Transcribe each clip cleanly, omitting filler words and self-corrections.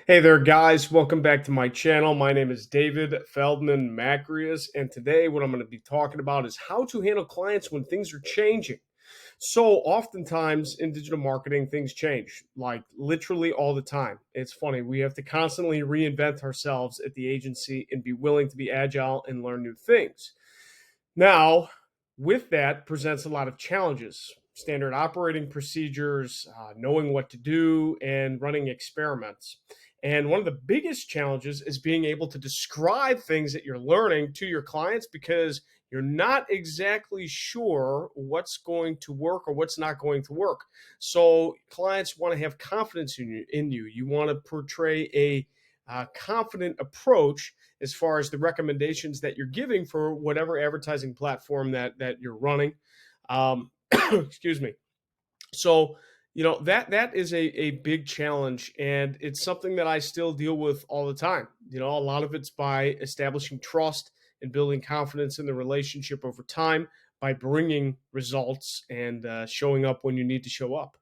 Hey there, guys. Welcome back to my channel. My name is David Feldman-Makrias, and today what I'm going to be talking about is how to handle clients when things are changing. So, oftentimes in digital marketing, things change, like literally all the time. It's funny. We have to constantly reinvent ourselves at the agency and be willing to be agile and learn new things. Now, with that presents a lot of challenges, standard operating procedures, knowing what to do, and running experiments. And one of the biggest challenges is being able to describe things that you're learning to your clients because you're not exactly sure what's going to work or what's not going to work. So clients want to have confidence in you. You want to portray a confident approach as far as the recommendations that you're giving for whatever advertising platform that you're running. Excuse me. So that is a big challenge, and it's something that I still deal with all the time. A lot of it's by establishing trust and building confidence in the relationship over time by bringing results and showing up when you need to show up.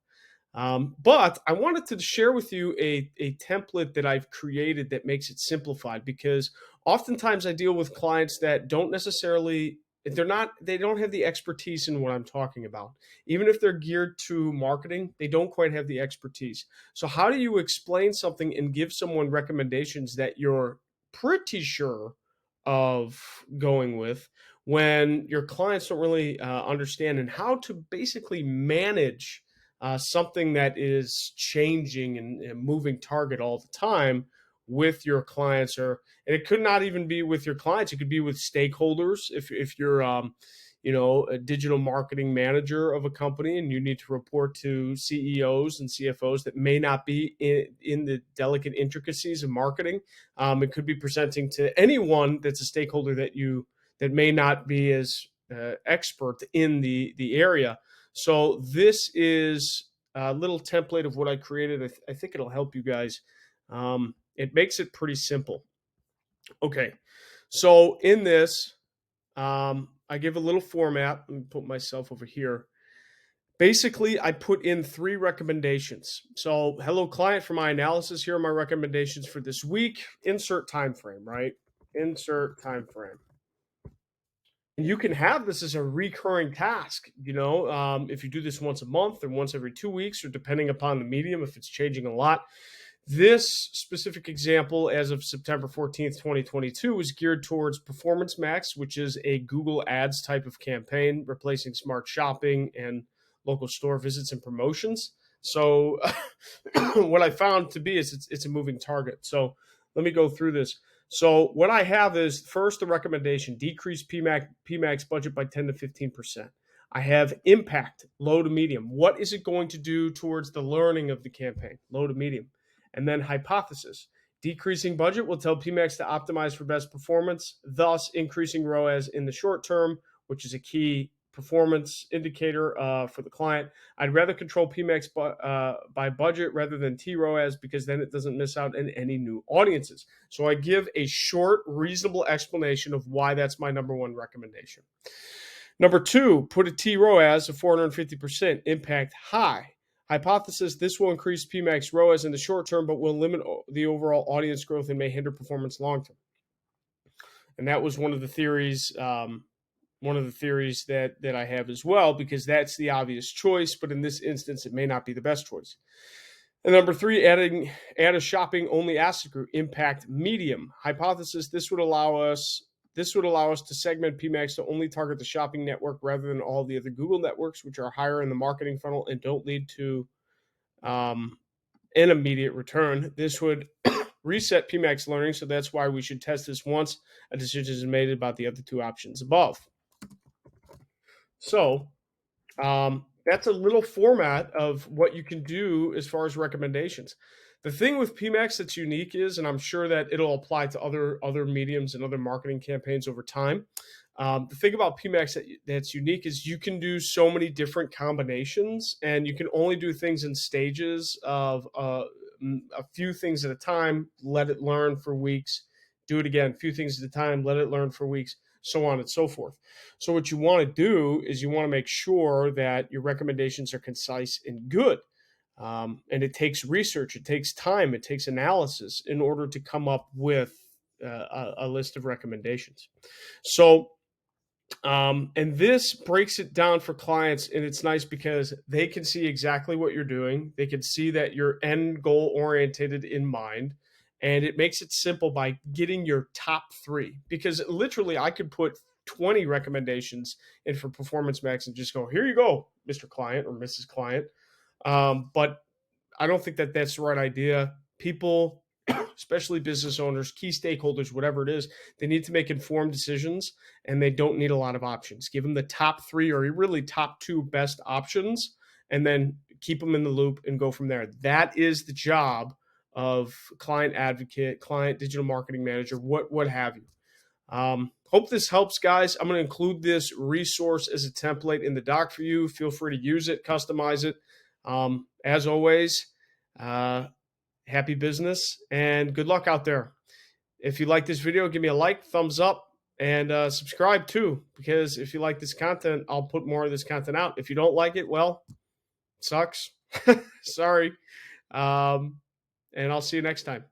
But I wanted to share with you a template that I've created that makes it simplified because oftentimes I deal with clients that don't necessarily they don't have the expertise in what I'm talking about. Even if they're geared to marketing, they don't quite have the expertise. So how do you explain something and give someone recommendations that you're pretty sure of going with when your clients don't really understand, and how to basically manage something that is changing and moving target all the time with your clients, or and it could not even be with your clients, it could be with stakeholders. If you're a digital marketing manager of a company and you need to report to CEOs and CFOs that may not be in the delicate intricacies of marketing. It could be presenting to anyone that's a stakeholder that may not be as expert in the area. So this is a little template of what I created. I think it'll help you guys. It makes it pretty simple. Okay, so in this, I give a little format. Let me put myself over here. Basically, I put in 3 recommendations. So, hello client, for my analysis, here are my recommendations for this week. Insert time frame, right? Insert time frame. And you can have this as a recurring task. If you do this once a month or once every 2 weeks, or depending upon the medium, if it's changing a lot. This specific example, as of September 14th, 2022, is geared towards Performance Max, which is a Google Ads type of campaign, replacing smart shopping and local store visits and promotions. So, what I found to be is it's a moving target. So, let me go through this. So, what I have is first the recommendation: decrease PMAX budget by 10 to 15%. I have impact, low to medium. What is it going to do towards the learning of the campaign? Low to medium. And then hypothesis. Decreasing budget will tell PMAX to optimize for best performance, thus increasing ROAS in the short term, which is a key performance indicator for the client. I'd rather control PMAX by budget rather than TROAS, because then it doesn't miss out on any new audiences. So I give a short, reasonable explanation of why that's my number one recommendation. Number 2, put a TROAS of 450%, impact high. Hypothesis: this will increase PMAX ROAS in the short term, but will limit the overall audience growth and may hinder performance long term. And that was one of the theories. That I have as well, because that's the obvious choice, but in this instance, it may not be the best choice. And number 3, add a shopping only asset group, impact medium. Hypothesis: this would allow us to segment PMAX to only target the shopping network rather than all the other Google networks, which are higher in the marketing funnel and don't lead to an immediate return. This would reset PMAX learning, so that's why we should test this once a decision is made about the other 2 options above. So that's a little format of what you can do as far as recommendations. The thing with PMAX that's unique is, and I'm sure that it'll apply to other mediums and other marketing campaigns over time. The thing about PMAX that's unique is you can do so many different combinations, and you can only do things in stages of a few things at a time. Let it learn for weeks. Do it again, a few things at a time. Let it learn for weeks, so on and so forth. So what you want to do is you want to make sure that your recommendations are concise and good. And it takes research, it takes time, it takes analysis in order to come up with a list of recommendations. So, and this breaks it down for clients, and it's nice because they can see exactly what you're doing. They can see that you're end goal oriented in mind, and it makes it simple by getting your top three. Because literally, I could put 20 recommendations in for Performance Max and just go, here you go, Mr. Client or Mrs. Client. But I don't think that that's the right idea. People, especially business owners, key stakeholders, whatever it is, they need to make informed decisions, and they don't need a lot of options. Give them the top three or really top two best options, and then keep them in the loop and go from there. That is the job of client advocate, client digital marketing manager, what have you. Hope this helps, guys. I'm going to include this resource as a template in the doc for you. Feel free to use it, customize it. As always, happy business and good luck out there. If you like this video, give me a like, thumbs up, and subscribe too, because if you like this content, I'll put more of this content out. If you don't like it, well, sucks. Sorry. And I'll see you next time.